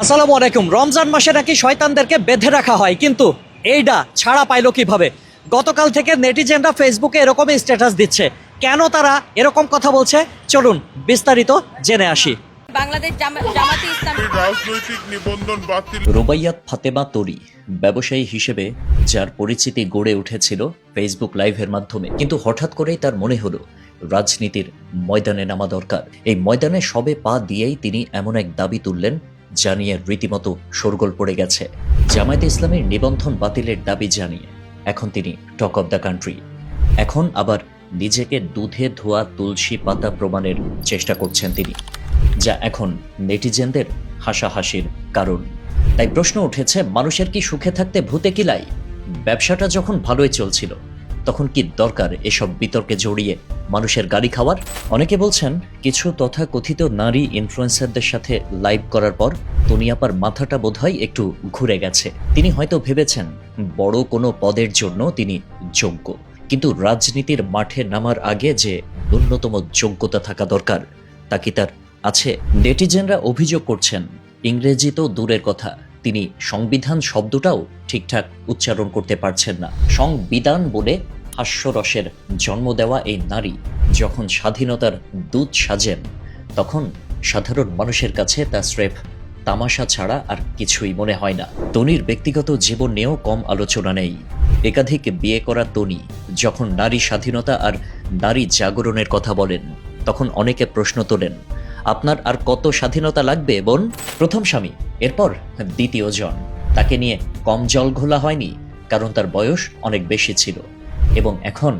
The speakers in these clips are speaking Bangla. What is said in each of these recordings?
আসসালামু আলাইকুম। রমজান মাসে নাকি শয়তানদেরকে বেঁধে রাখা হয়, কিন্তু এইটা ছাড়া পাইলো কিভাবে? গতকাল থেকে নেটিজেনরা ফেসবুকে এরকমই স্ট্যাটাস দিচ্ছে। কেন তারা এরকম কথা বলছে, চলুন বিস্তারিত জেনে আসি। বাংলাদেশ জামাতে ইসলামী রাজনৈতিক নিবন্ধন বাতিল। রুবাইয়াত ফাতেমা তরি ব্যবসায়ী হিসেবে যার পরিচিতি গড়ে উঠেছিল ফেসবুক লাইভের মাধ্যমে, কিন্তু হঠাৎ করেই তার মনে হলো রাজনীতির ময়দানে নামা দরকার। এই ময়দানে সবে পা দিয়েই তিনি এমন এক দাবি তুললেন জানিয়ে রীতিমতো শোরগোল পড়ে গেছে। জামায়াতে ইসলামের নিবন্ধন বাতিলের দাবি জানিয়ে এখন তিনি টক অব দ্য কান্ট্রি। এখন আবার নিজেকে দুধে ধোয়া তুলসী পাতা প্রমাণের চেষ্টা করছেন তিনি, যা এখন নেটিজেনদের হাসাহাসির কারণ। তাই প্রশ্ন উঠেছে, মানুষের কি সুখে থাকতে ভূতে কিলাই? ব্যবসাটা যখন ভালোই চলছিল তখন কি দরকার এসব বিতর্কে জড়িয়ে মানুষের গালি খাওয়ার? অনেকে বলছেন, কিছু তথাকথিত নারী ইনফ্লুয়েন্সারদের সাথে লাইভ করার পর তনিয়াপার মাথাটা বোধহয় একটু ঘুরে গেছে। তিনি হয়তো ভেবেছেন বড় কোনো পদের জন্য তিনি যোগ্য, কিন্তু রাজনীতির মাঠে নামার আগে যে ন্যূনতম যোগ্যতা থাকা দরকার তা কি তার আছে? নেটিজেনরা অভিযোগ করছেন, ইংরেজি তো দূরের কথা, তিনি সংবিধান শব্দটাও ঠিকঠাক উচ্চারণ করতে পারছেন না। সংবিধান বলে হাস্যরসের জন্ম দেওয়া এই নারী যখন স্বাধীনতার দূত সাজেন, তখন সাধারণ মানুষের কাছে তা স্রেফ তামাশা ছাড়া আর কিছুই মনে হয় না। তনির ব্যক্তিগত জীবন নিয়েও কম আলোচনা নেই। একাধিক বিয়ে করা তনি যখন নারী স্বাধীনতা আর নারী জাগরণের কথা বলেন, তখন অনেকে প্রশ্ন তোলেন, আপনার আর কত স্বাধীনতা লাগবে বোন? প্রথম স্বামী, এরপর দ্বিতীয় জন। তাকে নিয়ে কম জল ঘোলা হয়নি, কারণ তার বয়স অনেক বেশি ছিল। এবং এখন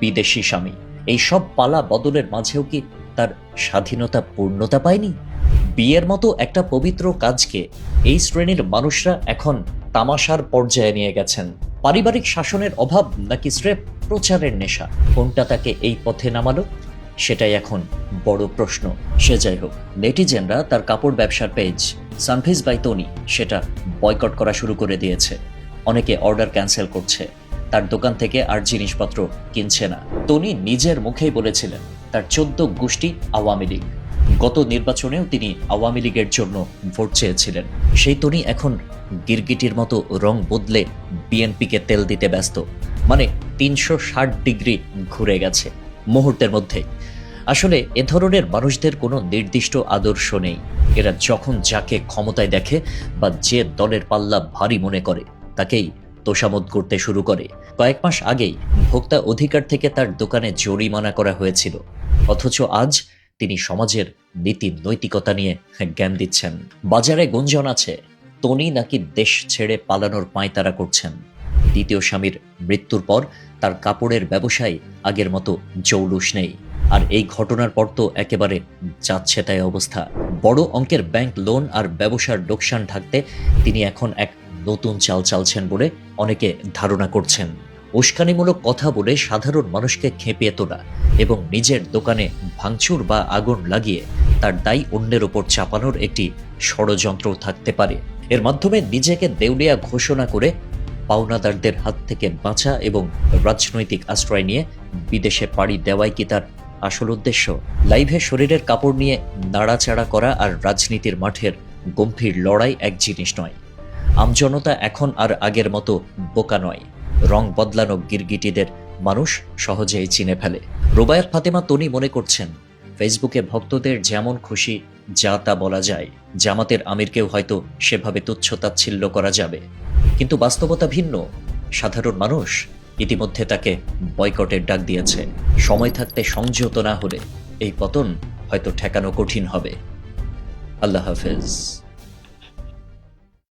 বিদেশি স্বামী। এই সব পালা বদলের মাঝেও কি তার স্বাধীনতা পূর্ণতা পায়নি? বিয়ের মতো একটা পবিত্র কাজকে এই শ্রেণীর মানুষরা এখন তামাশার পর্যায়ে নিয়ে গেছেন। পারিবারিক শাসনের অভাব নাকি স্রেফ প্রচারের নেশা? কোনটা তাকে এই পথে নামালো, সেটাই এখন বড় প্রশ্ন। সে যাই হোক, নেটিজেনরা তার কাপড় ব্যবসার পেজ সানফিজ বাই তনি সেটা বয়কট করা শুরু করে দিয়েছে। অনেকে অর্ডার ক্যান্সেল করছে, তার দোকান থেকে আর জিনিসপত্র কিনছে না। তনি নিজের মুখেই বলেছিলেন তার 14 গোষ্ঠী আওয়ামী লীগ। গত নির্বাচনেও তিনি আওয়ামী লীগের জন্য ভোট চেয়েছিলেন। সেই তনি এখন গিরগিটির মতো রং বদলে বিএনপিকে তেল দিতে ব্যস্ত। মানে 360 ডিগ্রি ঘুরে গেছে মুহূর্তের মধ্যেই। আসলে এ ধরনের মানুষদের কোনো নির্দিষ্ট আদর্শ নেই। এরা যখন যাকে ক্ষমতায় দেখে বা যে দলের পাল্লা ভারী মনে করে তাকেই তোষামোদ করতে শুরু করে। কয়েক মাস আগেই ভোক্তা অধিকার থেকে তার দোকানে জরিমানা করা হয়েছিল, অথচ আজ তিনি সমাজের নীতি নৈতিকতা নিয়ে জ্ঞান দিচ্ছেন। বাজারে গুঞ্জন আছে তনি নাকি দেশ ছেড়ে পালানোর পাঁয়তারা করছেন। দ্বিতীয় স্বামীর মৃত্যুর পর তার কাপড়ের ব্যবসায় আগের মতো জৌলুস নেই। আর এই ঘটনার পর তো একেবারে যাচ্ছে তাই অবস্থা। বড় অঙ্কের ব্যাংক লোন আর ব্যবসার লোকসান ঢাকতে তিনি এখন এক নতুন চাল চালছেন বলে অনেকে ধারণা করছেন। উস্কানিমূলক কথা বলে সাধারণ মানুষকে খেপিয়ে তোলা এবং নিজের দোকানে ভাঙচুর বা আগুন লাগিয়ে তার দায় অন্যের ওপর চাপানোর একটি ষড়যন্ত্র থাকতে পারে। এর মাধ্যমে নিজেকে দেউলিয়া ঘোষণা করে পাওনাদারদের হাত থেকে বাঁচা এবং রাজনৈতিক আশ্রয় নিয়ে বিদেশে পাড়ি দেওয়াই কি তার আসল উদ্দেশ্য? লাইভে শরীরের কাপড় নিয়ে নাড়াচাড়া করা আর রাজনীতির মাঠের গম্ভীর লড়াই এক জিনিস নয়। আমজনতা এখন আর আগের মতো বোকা নয়। রং বদলানো গিরগিটিদের মানুষ সহজেই চিনে ফেলে। রুবাইয়াত ফাতেমা তনি মনে করছেন, ফেসবুকে ভক্তদের যেমন খুশি যা তা বলা যায়, জামাতের আমিরকেও হয়তো সেভাবে তুচ্ছ-তাচ্ছিল্য করা যাবে। কিন্তু বাস্তবতা ভিন্ন। সাধারণ মানুষ ইতিমধ্যে তাকে বয়কটের ডাক দিয়েছে। সময় থাকতে সংযত না হলে এই পতন হয়তো ঠেকানো কঠিন হবে। আল্লাহ হাফেজ।